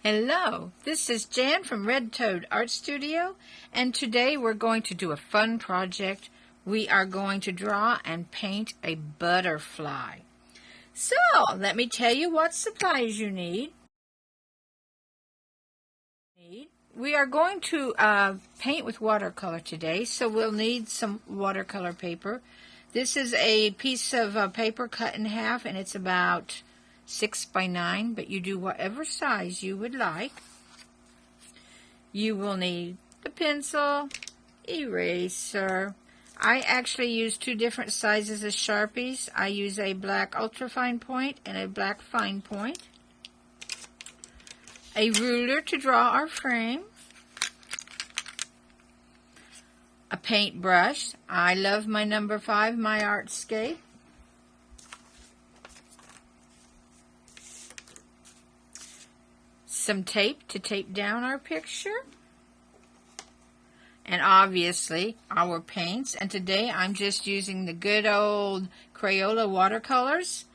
Hello, this is Jan from Red Toad Art Studio, and today we're going to do a fun project. We are going to draw and paint a butterfly. So, let me tell you what supplies you need. We are going to paint with watercolor today, so we'll need some watercolor paper. This is a piece of paper cut in half, and it's about 6 by 9, but you do whatever size you would like. You will need a pencil, eraser. I actually use 2 different sizes of Sharpies. I use a black ultrafine point and a black fine point. A ruler to draw our frame. A paintbrush. I love my number 5, my Artscape. Some tape to tape down our picture, and obviously our paints. And today I'm just using the good old Crayola watercolors,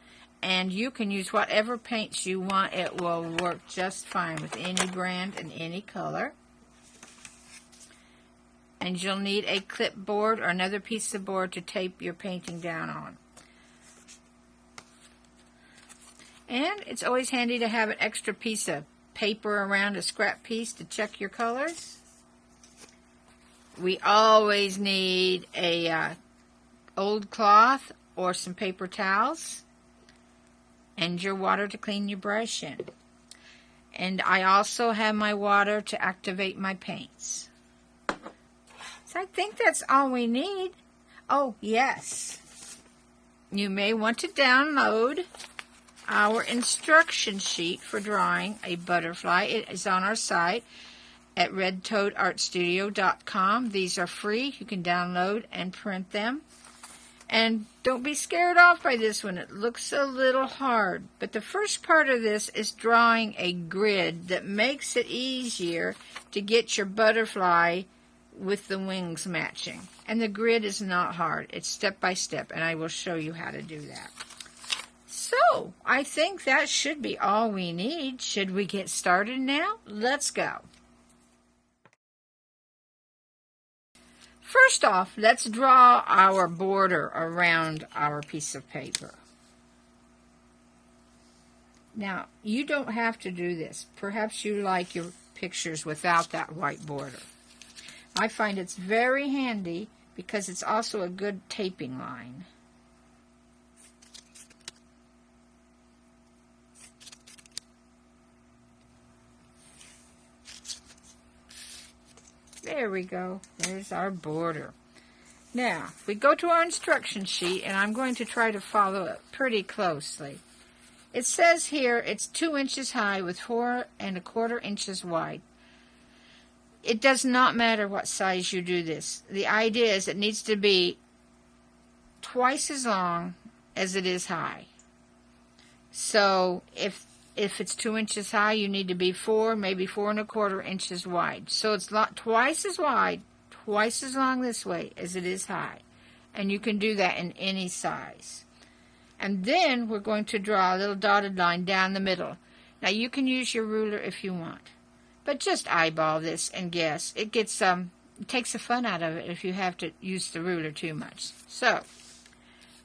and you can use whatever paints you want. It will work just fine with any brand and any color. And you'll need a clipboard or another piece of board to tape your painting down on. And it's always handy to have an extra piece of paper around, a scrap piece to check your colors. We always need a old cloth or some paper towels, and your water to clean your brush in. And I also have my water to activate my paints. So I think that's all we need. Oh yes, you may want to download our instruction sheet for drawing a butterfly. It is on our site at redtoadartstudio.com. These are free. You can download and print them. And don't be scared off by this one. It looks a little hard. But the first part of this is drawing a grid that makes it easier to get your butterfly with the wings matching. And the grid is not hard. It's step by step, and I will show you how to do that. So, I think that should be all we need. Should we get started now? Let's go. First off, let's draw our border around our piece of paper. Now, you don't have to do this. Perhaps you like your pictures without that white border. I find it's very handy because it's also a good taping line. There we go. There's our border. Now, if we go to our instruction sheet, and I'm going to try to follow it pretty closely. It says here it's 2 inches high with 4 1/4 inches wide. It does not matter what size you do this. The idea is it needs to be twice as long as it is high. So if it's 2 inches high, you need to be 4, maybe 4 1/4 inches wide. So it's twice as wide, twice as long this way as it is high. And you can do that in any size. And then we're going to draw a little dotted line down the middle. Now you can use your ruler if you want, but just eyeball this and guess. It takes the fun out of it if you have to use the ruler too much. So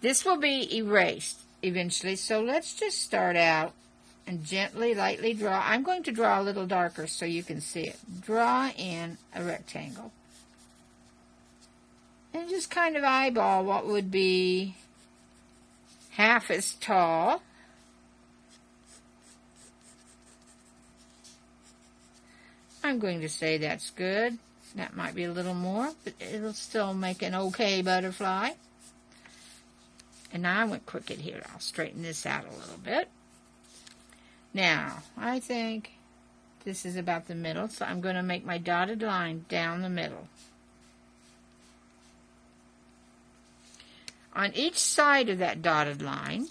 this will be erased eventually. So let's just start out and gently, lightly draw. I'm going to draw a little darker so you can see it. Draw in a rectangle. And just kind of eyeball what would be half as tall. I'm going to say that's good. That might be a little more, but it'll still make an okay butterfly. And now I went crooked here. I'll straighten this out a little bit. Now, I think this is about the middle, so I'm going to make my dotted line down the middle. On each side of that dotted line,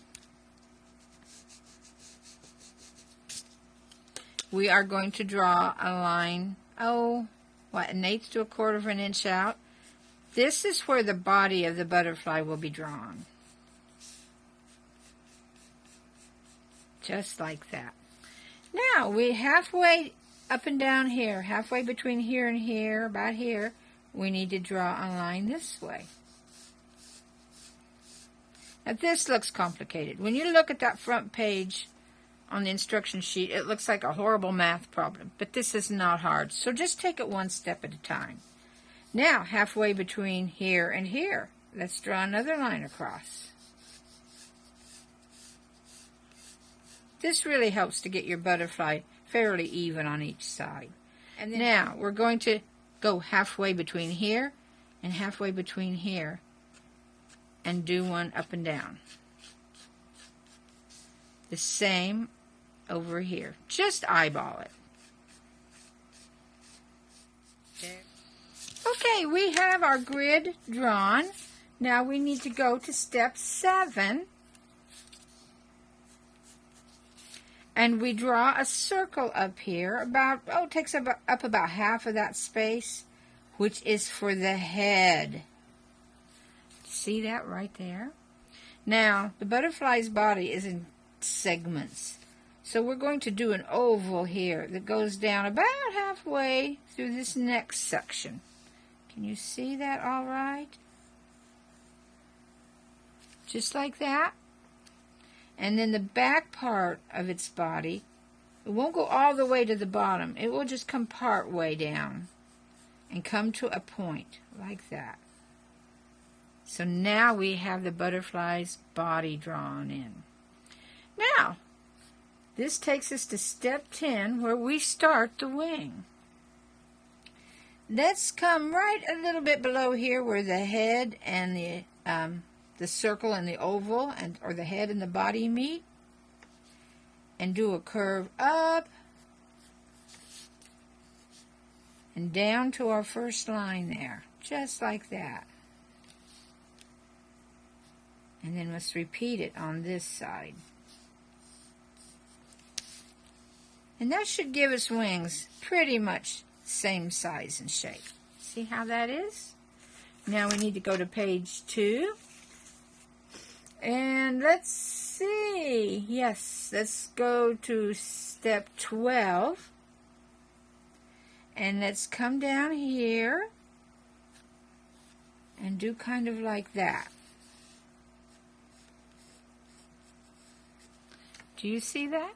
we are going to draw a line, an 1/8 to 1/4 of an inch out. This is where the body of the butterfly will be drawn. Just like that. Now, we halfway up and down here, halfway between here and here, about here, we need to draw a line this way. Now, this looks complicated. When you look at that front page on the instruction sheet, it looks like a horrible math problem, but this is not hard, so just take it one step at a time. Now, halfway between here and here, let's draw another line across. This really helps to get your butterfly fairly even on each side. And then now, we're going to go halfway between here and halfway between here and do one up and down. The same over here. Just eyeball it. There. Okay, we have our grid drawn. Now we need to go to step 7. And we draw a circle up here, about, it takes up about half of that space, which is for the head. See that right there? Now, the butterfly's body is in segments. So we're going to do an oval here that goes down about halfway through this next section. Can you see that all right? Just like that. And then the back part of its body, it won't go all the way to the bottom. It will just come part way down and come to a point like that. So now we have the butterfly's body drawn in. Now, this takes us to step 10, where we start the wing. Let's come right a little bit below here where the head and the circle and the oval, or the head and the body meet, and do a curve up and down to our first line there, just like that. And then let's repeat it on this side. And that should give us wings pretty much same size and shape. See how that is? Now we need to go to page 2. And let's see. Yes, let's go to step 12. And let's come down here and do kind of like that. Do you see that?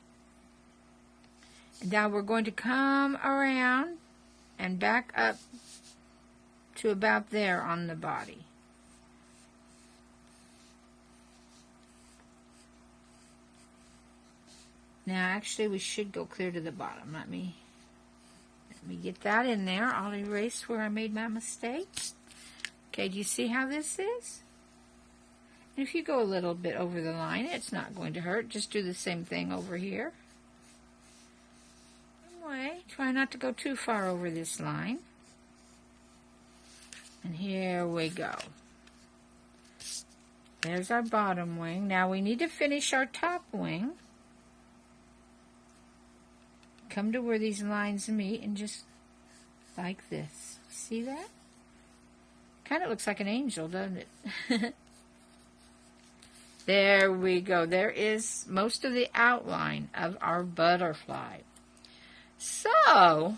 And now we're going to come around and back up to about there on the body. Now actually we should go clear to the bottom. Let me get that in there. I'll erase where I made my mistake. Okay, do you see how this is? And if you go a little bit over the line, it's not going to hurt. Just do the same thing over here. Same way. Try not to go too far over this line. And here we go. There's our bottom wing. Now we need to finish our top wing. Come to where these lines meet and just like this. See that? Kind of looks like an angel, doesn't it? There we go. There is most of the outline of our butterfly. So,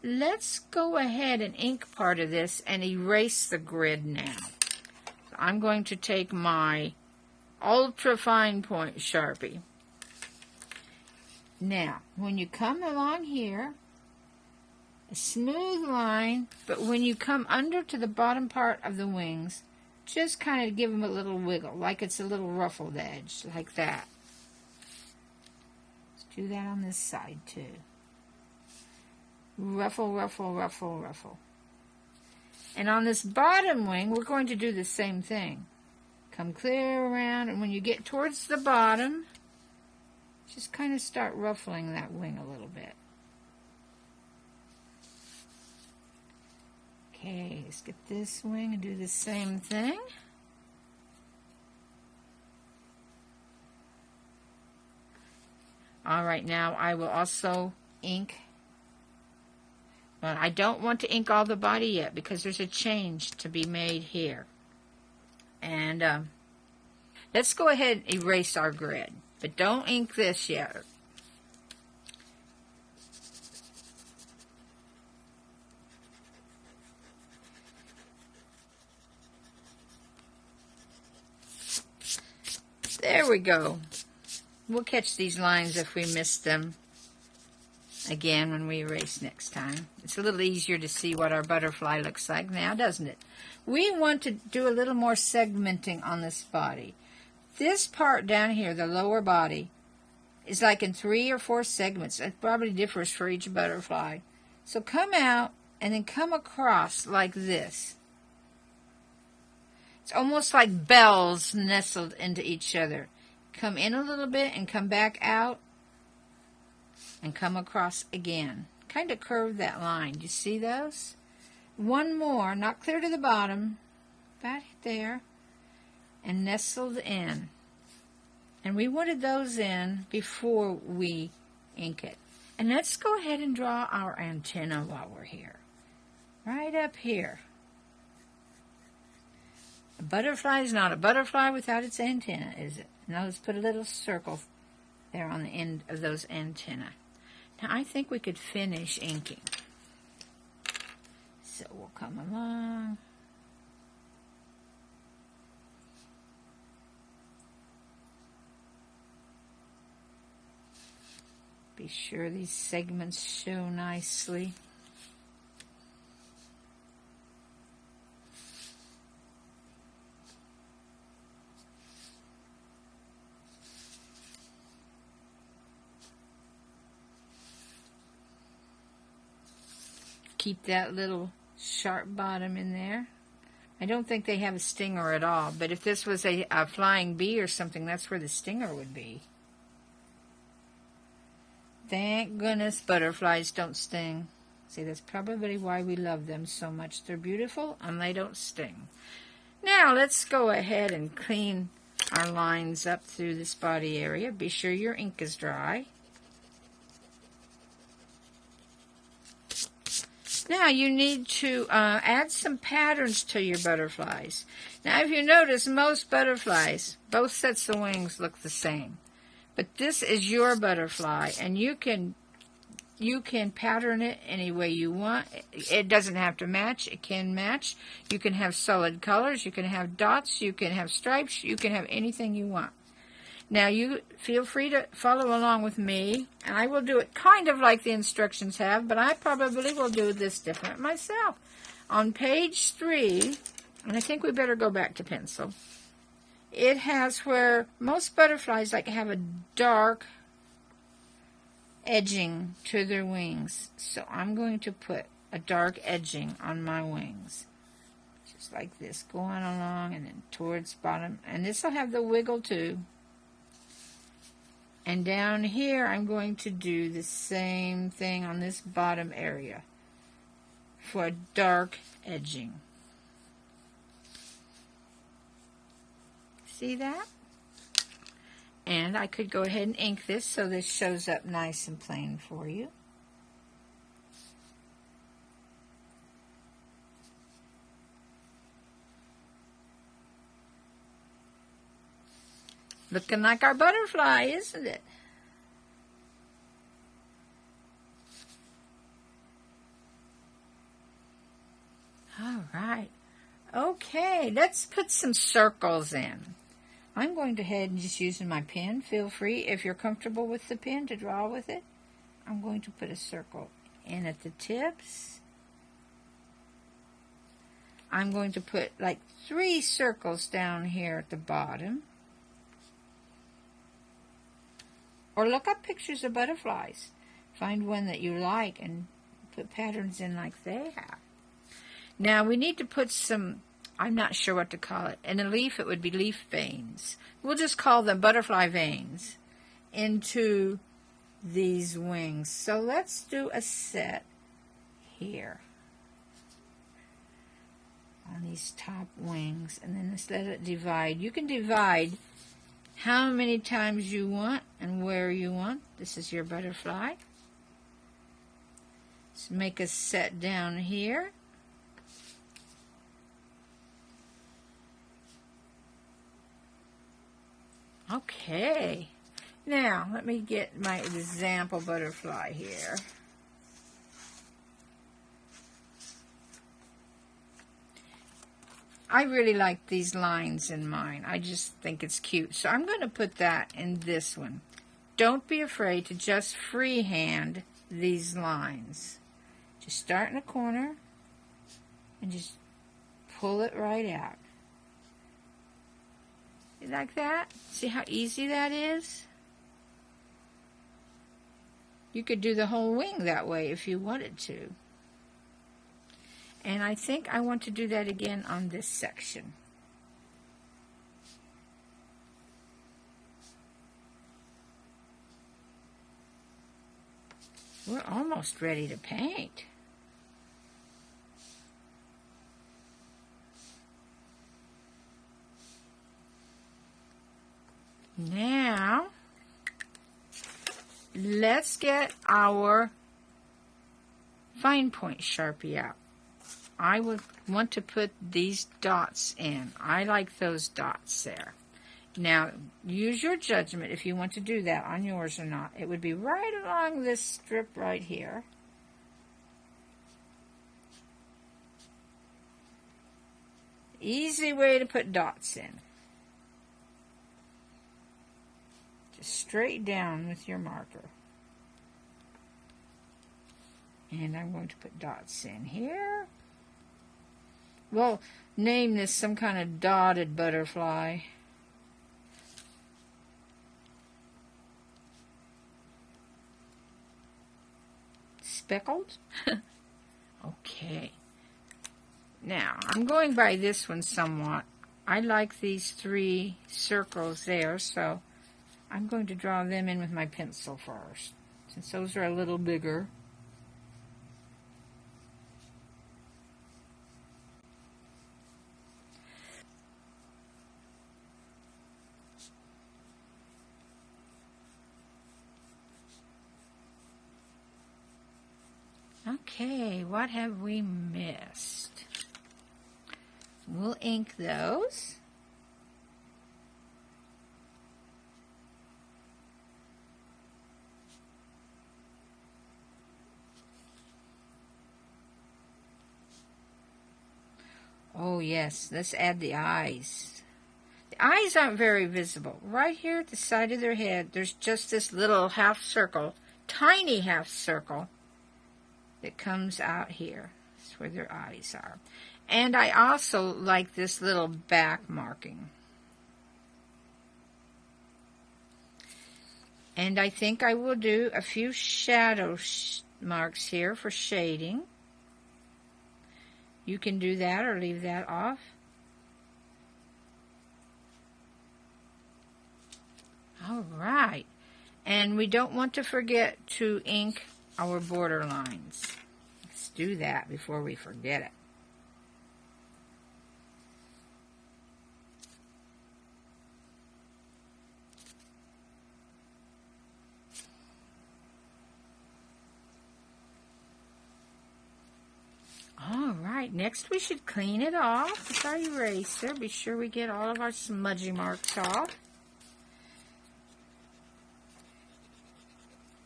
let's go ahead and ink part of this and erase the grid now. So I'm going to take my ultra fine point Sharpie. Now, when you come along here, a smooth line, but when you come under to the bottom part of the wings, just kind of give them a little wiggle, like it's a little ruffled edge, like that. Let's do that on this side too. Ruffle, ruffle, ruffle, ruffle. And on this bottom wing, we're going to do the same thing. Come clear around, and when you get towards the bottom, just kind of start ruffling that wing a little bit. Okay, let's get this wing and do the same thing. All right, now I will also ink. But I don't want to ink all the body yet because there's a change to be made here. And let's go ahead and erase our grid. But don't ink this yet. There we go. We'll catch these lines if we miss them again when we erase next time. It's a little easier to see what our butterfly looks like now, doesn't it? We want to do a little more segmenting on this body. This part down here, the lower body, is like in 3 or 4 segments. It probably differs for each butterfly. So come out and then come across like this. It's almost like bells nestled into each other. Come in a little bit and come back out and come across again. Kind of curve that line. Do you see those? One more, not clear to the bottom, about there, and nestled in. And we wanted those in before we ink it. And let's go ahead and draw our antenna while we're here. Right up here. A butterfly is not a butterfly without its antenna, is it? Now let's put a little circle there on the end of those antennae. Now I think we could finish inking. So we'll come along. Be sure these segments show nicely. Keep that little sharp bottom in there. I don't think they have a stinger at all, but if this was a flying bee or something, that's where the stinger would be. Thank goodness butterflies don't sting. See, that's probably why we love them so much. They're beautiful and they don't sting. Now let's go ahead and clean our lines up through this body area. Be sure your ink is dry. Now you need to add some patterns to your butterflies. Now if you notice, most butterflies, both sets of wings look the same. But this is your butterfly, and you can pattern it any way you want. It doesn't have to match. It can match. You can have solid colors. You can have dots. You can have stripes. You can have anything you want. Now you feel free to follow along with me, and I will do it kind of like the instructions have, but I probably will do this different myself. On page 3, and I think we better go back to pencil, it has where most butterflies like have a dark edging to their wings. So I'm going to put a dark edging on my wings. Just like this, going along and then towards bottom. And this will have the wiggle too. And down here, I'm going to do the same thing on this bottom area for a dark edging. See that? And I could go ahead and ink this so this shows up nice and plain for you. Looking like our butterfly, isn't it? All right. Okay, let's put some circles in. I'm going to head and just using my pen. Feel free, if you're comfortable with the pen, to draw with it. I'm going to put a circle in at the tips. I'm going to put like 3 circles down here at the bottom. Or look up pictures of butterflies. Find one that you like and put patterns in like they have. Now we need to put some, I'm not sure what to call it. In a leaf, it would be leaf veins. We'll just call them butterfly veins into these wings. So let's do a set here on these top wings, and then let's let it divide. You can divide how many times you want and where you want. This is your butterfly. Let's make a set down here. Okay, now let me get my example butterfly here. I really like these lines in mine. I just think it's cute. So I'm going to put that in this one. Don't be afraid to just freehand these lines. Just start in a corner and just pull it right out. You like that? See how easy that is? You could do the whole wing that way if you wanted to. And I think I want to do that again on this section. We're almost ready to paint. Now, let's get our fine point Sharpie out. I would want to put these dots in. I like those dots there. Now, use your judgment if you want to do that on yours or not. It would be right along this strip right here. Easy way to put dots in. Just straight down with your marker. And I'm going to put dots in here. We'll name this some kind of dotted butterfly. Speckled? Okay. Now, I'm going by this one somewhat. I like these 3 circles there, so I'm going to draw them in with my pencil first, since those are a little bigger. Okay, what have we missed? We'll ink those. Oh yes, let's add the eyes. The eyes aren't very visible. Right here at the side of their head, there's just this little half circle, tiny half circle, that comes out here. That's where their eyes are. And I also like this little back marking. And I think I will do a few shadow marks here for shading. You can do that or leave that off. All right. And we don't want to forget to ink our border lines. Let's do that before we forget it. All right, next we should clean it off with our eraser. Be sure we get all of our smudgy marks off.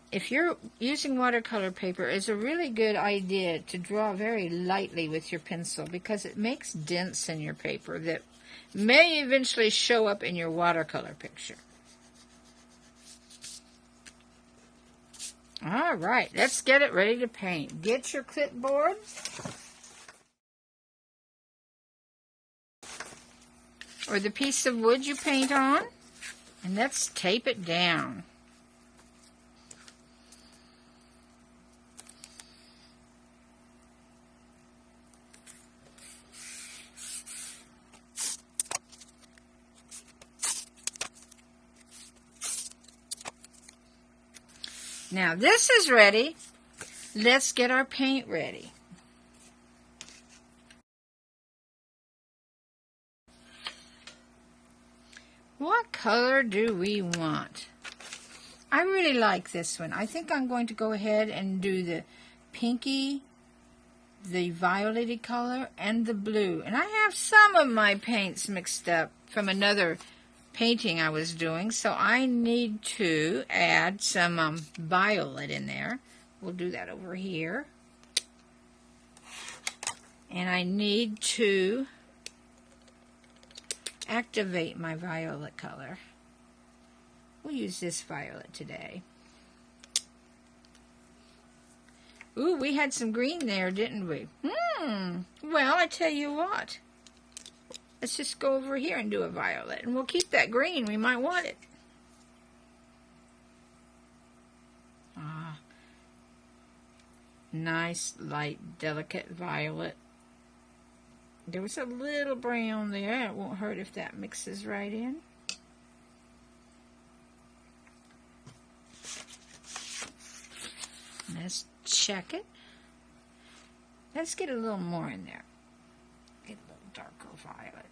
If you're using watercolor paper, it's a really good idea to draw very lightly with your pencil because it makes dents in your paper that may eventually show up in your watercolor picture. All right, let's get it ready to paint. Get your clipboard. Or the piece of wood you paint on, and let's tape it down. Now this is ready. Let's get our paint ready. What color do we want? I really like this one. I think I'm going to go ahead and do the pinky, the violet color, and the blue. And I have some of my paints mixed up from another painting I was doing, so I need to add some violet in there. We'll do that over here. And I need to activate my violet color. We'll use this violet today. Ooh, we had some green there, didn't we? Well, I tell you what. Let's just go over here and do a violet. And we'll keep that green. We might want it. Ah, nice, light, delicate violet. There was a little brown there. It won't hurt if that mixes right in. Let's check it. Let's get a little more in there. Get a little darker violet.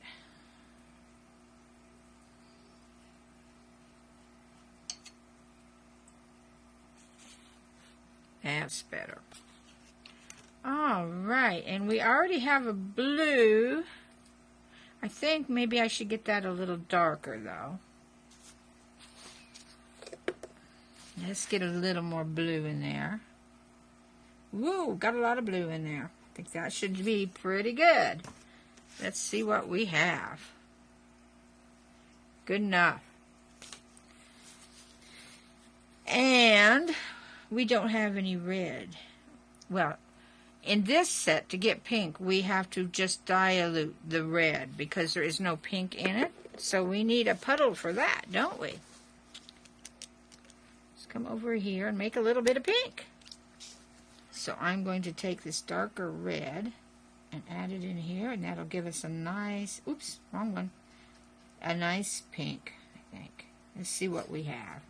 That's better. All right, and we already have a blue. I think maybe I should get that a little darker, though. Let's get a little more blue in there. Woo, got a lot of blue in there. I think that should be pretty good. Let's see what we have. Good enough. And we don't have any red. Well, in this set, to get pink, we have to just dilute the red because there is no pink in it. So we need a puddle for that, don't we? Let's come over here and make a little bit of pink. So I'm going to take this darker red and add it in here, and that'll give us a nice, oops, wrong one, a nice pink, I think. Let's see what we have.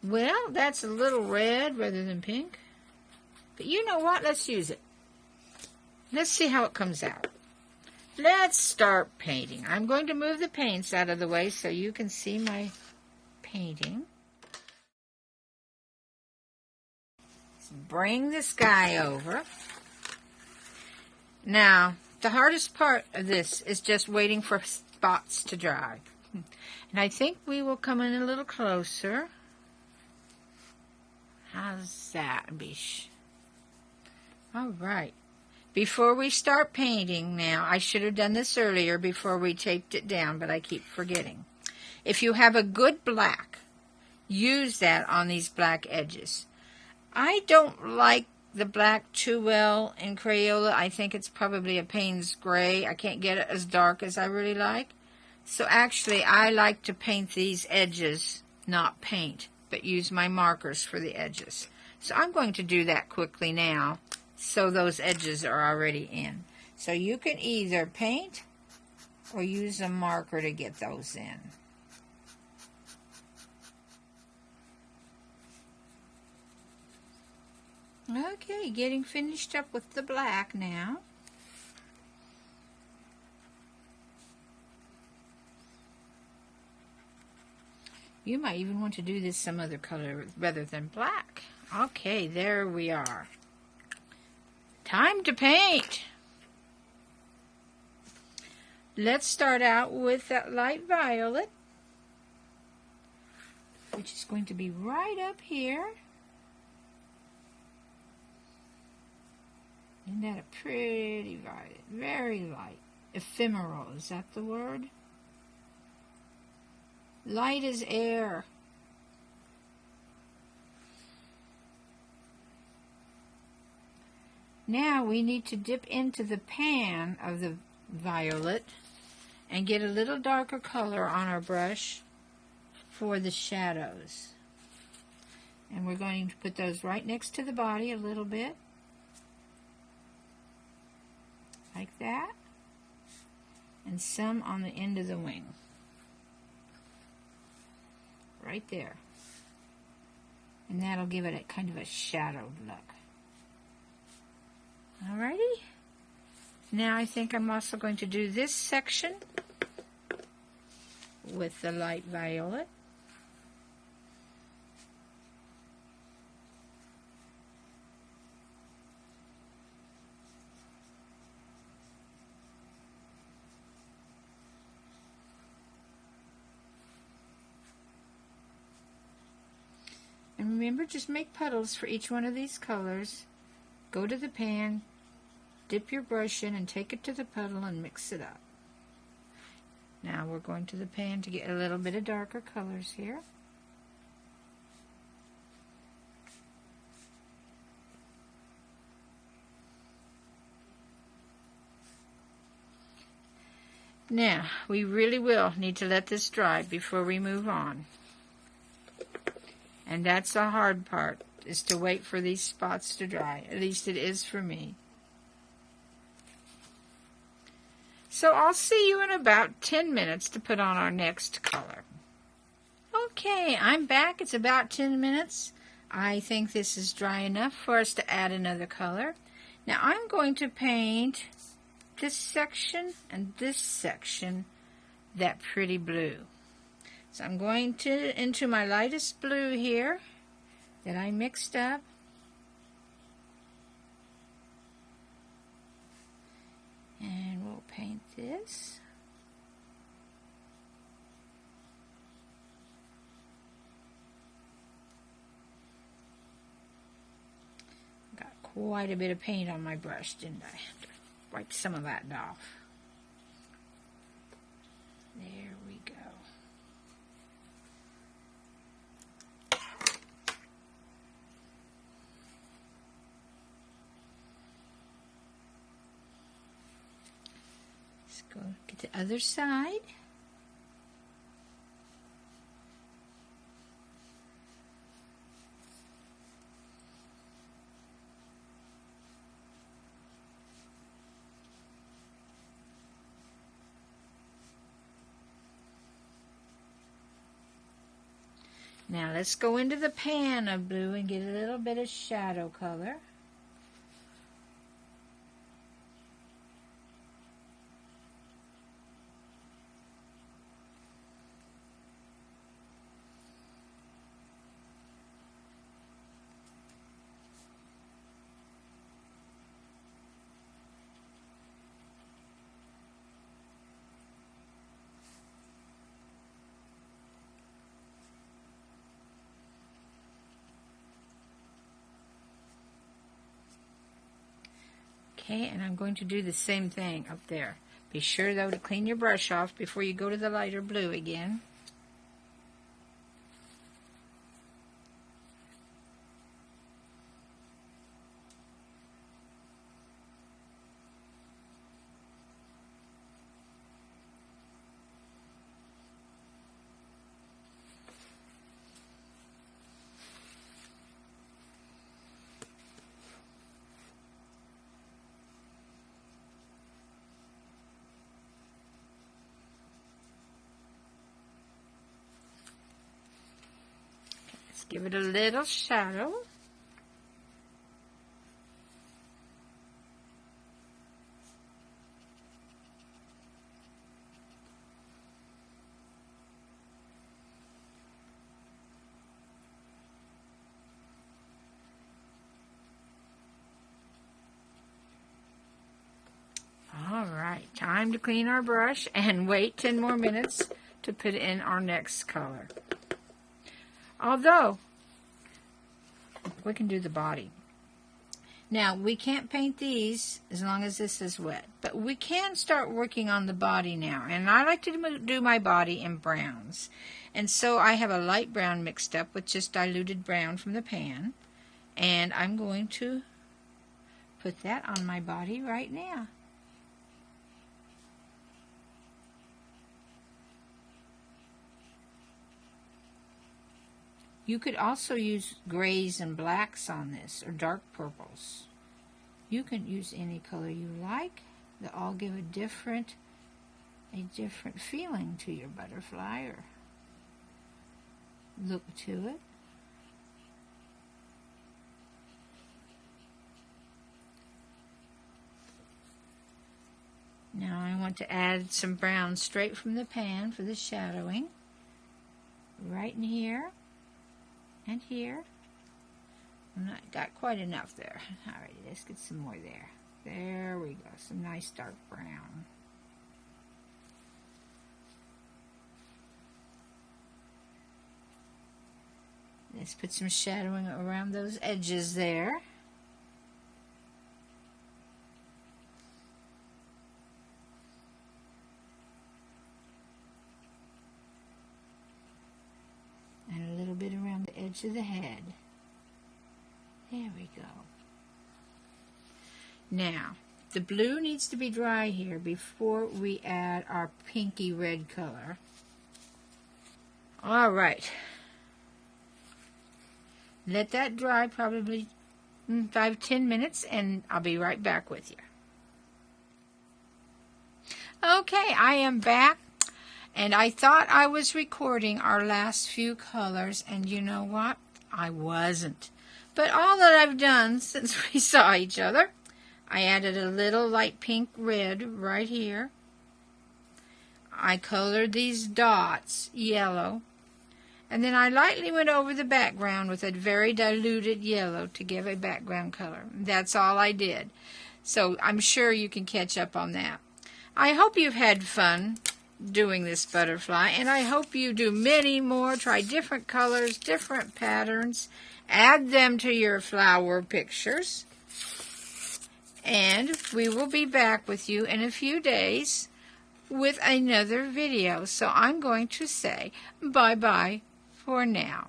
Well, that's a little red rather than pink. But you know what? Let's use it. Let's see how it comes out. Let's start painting. I'm going to move the paints out of the way so you can see my painting. Let's bring the sky over. Now, the hardest part of this is just waiting for spots to dry. And I think we will come in a little closer. How's that, Bish? All right. Before we start painting now, I should have done this earlier before we taped it down, but I keep forgetting. If you have a good black, use that on these black edges. I don't like the black too well in Crayola. I think it's probably a Payne's Gray. I can't get it as dark as I really like. So actually, I like to paint these edges, not paint, but use my markers for the edges. So I'm going to do that quickly now, so those edges are already in. So you can either paint or use a marker to get those in. Okay, getting finished up with the black now. You might even want to do this some other color rather than black. Okay, there we are. Time to paint. Let's start out with that light violet, which is going to be right up here. Isn't that a pretty violet? Very light. Ephemeral, is that the word? Light as air. Now we need to dip into the pan of the violet and get a little darker color on our brush for the shadows. And we're going to put those right next to the body a little bit. Like that. And some on the end of the wing. Right there. And that'll give it a kind of a shadowed look. Alrighty. Now I think I'm also going to do this section with the light violet. And remember, just make puddles for each one of these colors. Go to the pan, dip your brush in and take it to the puddle and mix it up. Now we're going to the pan to get a little bit of darker colors here. Now, we really will need to let this dry before we move on. And that's the hard part, is to wait for these spots to dry. At least it is for me. So I'll see you in about 10 minutes to put on our next color. Okay, I'm back. It's about 10 minutes. I think this is dry enough for us to add another color. Now I'm going to paint this section and this section that pretty blue. So I'm going into my lightest blue here that I mixed up. And we'll paint this. Got quite a bit of paint on my brush, didn't I? Wipe some of that off. There we go. Let's go get the other side. Now let's go into the pan of blue and get a little bit of shadow color. Okay, and I'm going to do the same thing up there. Be sure, though, to clean your brush off before you go to the lighter blue again. Give it a little shadow. All right, time to clean our brush and wait 10 more minutes to put in our next color. Although, we can do the body. Now, we can't paint these as long as this is wet, but we can start working on the body now. And I like to do my body in browns. And so I have a light brown mixed up with just diluted brown from the pan. And I'm going to put that on my body right now. You could also use grays and blacks on this, or dark purples. You can use any color you like. They'll all give a different feeling to your butterfly or look to it. Now I want to add some brown straight from the pan for the shadowing. Right in here. And here. I've got quite enough there. Alright, let's get some more there. There we go. Some nice dark brown. Let's put some shadowing around those edges there. edge of the head. There we go. Now, the blue needs to be dry here before we add our pinky red color. All right. Let that dry probably 5-10 minutes, and I'll be right back with you. Okay, I am back, and I thought I was recording our last few colors, and you know what? I wasn't. But all that I've done since we saw each other, I added a little light pink red right here. I colored these dots yellow. And then I lightly went over the background with a very diluted yellow to give a background color. That's all I did. So I'm sure you can catch up on that. I hope you've had fun doing this butterfly, and I hope you do many more. Try different colors, different patterns. Add them to your flower pictures. And we will be back with you in a few days with another video. So I'm going to say bye-bye for now.